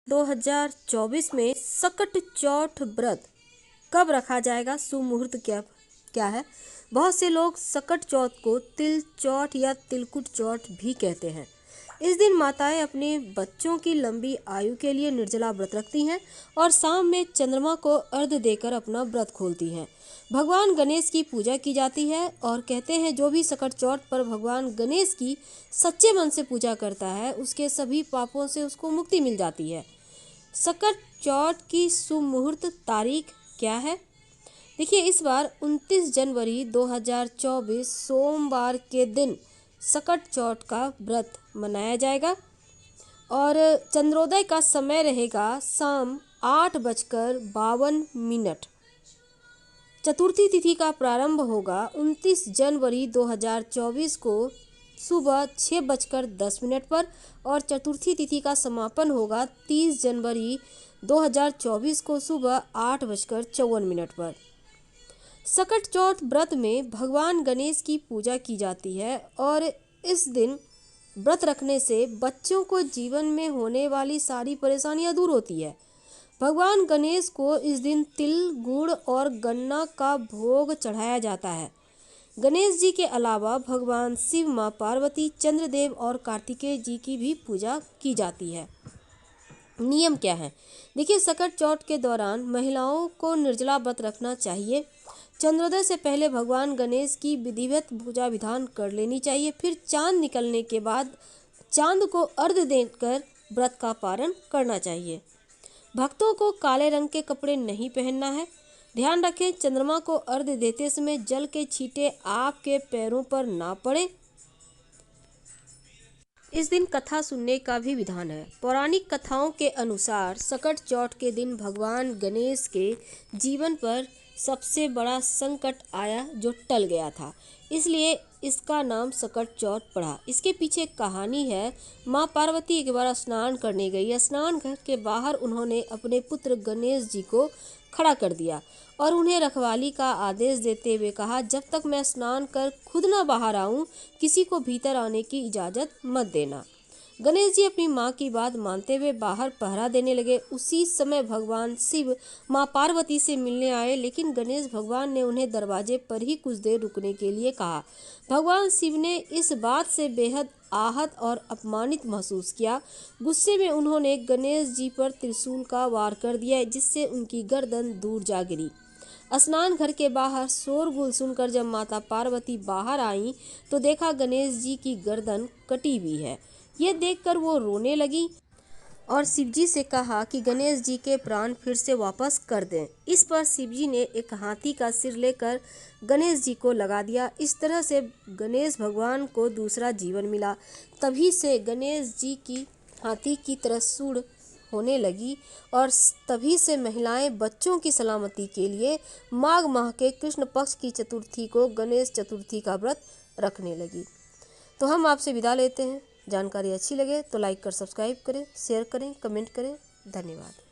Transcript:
2024 में सकट चौथ व्रत कब रखा जाएगा, शुभ मुहूर्त क्या क्या है। बहुत से लोग सकट चौथ को तिल चौथ या तिलकुट चौथ भी कहते हैं। इस दिन माताएं अपने बच्चों की लंबी आयु के लिए निर्जला व्रत रखती हैं और शाम में चंद्रमा को अर्घ्य देकर अपना व्रत खोलती हैं। भगवान गणेश की पूजा की जाती है और कहते हैं जो भी सकट चौथ पर भगवान गणेश की सच्चे मन से पूजा करता है उसके सभी पापों से उसको मुक्ति मिल जाती है। सकट चौथ की शुभ मुहूर्त तारीख क्या है। देखिए, इस बार 29 जनवरी 2024 सोमवार के दिन सकट चौथ का व्रत मनाया जाएगा और चंद्रोदय का समय रहेगा शाम 8:52। चतुर्थी तिथि का प्रारंभ होगा 29 जनवरी 2024 को सुबह 6:10 पर और चतुर्थी तिथि का समापन होगा 30 जनवरी 2024 को सुबह 8:54 पर। सकट चौथ व्रत में भगवान गणेश की पूजा की जाती है और इस दिन व्रत रखने से बच्चों को जीवन में होने वाली सारी परेशानियां दूर होती है। भगवान गणेश को इस दिन तिल, गुड़ और गन्ना का भोग चढ़ाया जाता है। गणेश जी के अलावा भगवान शिव, माँ पार्वती, चंद्रदेव और कार्तिकेय जी की भी पूजा की जाती है। नियम क्या है। देखिए, सकट चौथ के दौरान महिलाओं को निर्जला व्रत रखना चाहिए। चंद्रोदय से पहले भगवान गणेश की विधिवत पूजा विधान कर लेनी चाहिए। फिर चांद निकलने के बाद चांद को अर्घ्य देकर व्रत का पारण करना चाहिए। भक्तों को काले रंग के कपड़े नहीं पहनना है। ध्यान रखें, चंद्रमा को अर्घ्य देते समय जल के छींटे आपके पैरों पर ना पड़े। इस दिन कथा सुनने का भी विधान है। पौराणिक कथाओं के अनुसार सकट चौथ के दिन भगवान गणेश के जीवन पर सबसे बड़ा संकट आया जो टल गया था, इसलिए इसका नाम सकट चौथ पड़ा। इसके पीछे एक कहानी है। माँ पार्वती एक बार स्नान करने गई। स्नान घर के बाहर उन्होंने अपने पुत्र गणेश जी को खड़ा कर दिया और उन्हें रखवाली का आदेश देते हुए कहा, जब तक मैं स्नान कर खुद ना बाहर आऊं किसी को भीतर आने की इजाज़त मत देना। गणेश जी अपनी माँ की बात मानते हुए बाहर पहरा देने लगे। उसी समय भगवान शिव माँ पार्वती से मिलने आए, लेकिन गणेश भगवान ने उन्हें दरवाजे पर ही कुछ देर रुकने के लिए कहा। भगवान शिव ने इस बात से बेहद आहत और अपमानित महसूस किया। गुस्से में उन्होंने गणेश जी पर त्रिशूल का वार कर दिया, जिससे उनकी गर्दन दूर जा गिरी। स्नान घर के बाहर शोरगुल सुनकर जब माता पार्वती बाहर आईं तो देखा गणेश जी की गर्दन कटी हुई है। ये देखकर वो रोने लगी और शिवजी से कहा कि गणेश जी के प्राण फिर से वापस कर दें। इस पर शिवजी ने एक हाथी का सिर लेकर गणेश जी को लगा दिया। इस तरह से गणेश भगवान को दूसरा जीवन मिला। तभी से गणेश जी की हाथी की तरह सूंड होने लगी और तभी से महिलाएं बच्चों की सलामती के लिए माघ माह के कृष्ण पक्ष की चतुर्थी को गणेश चतुर्थी का व्रत रखने लगी। तो हम आपसे विदा लेते हैं। जानकारी अच्छी लगे तो लाइक कर सब्सक्राइब करें, शेयर करें, कमेंट करें। धन्यवाद।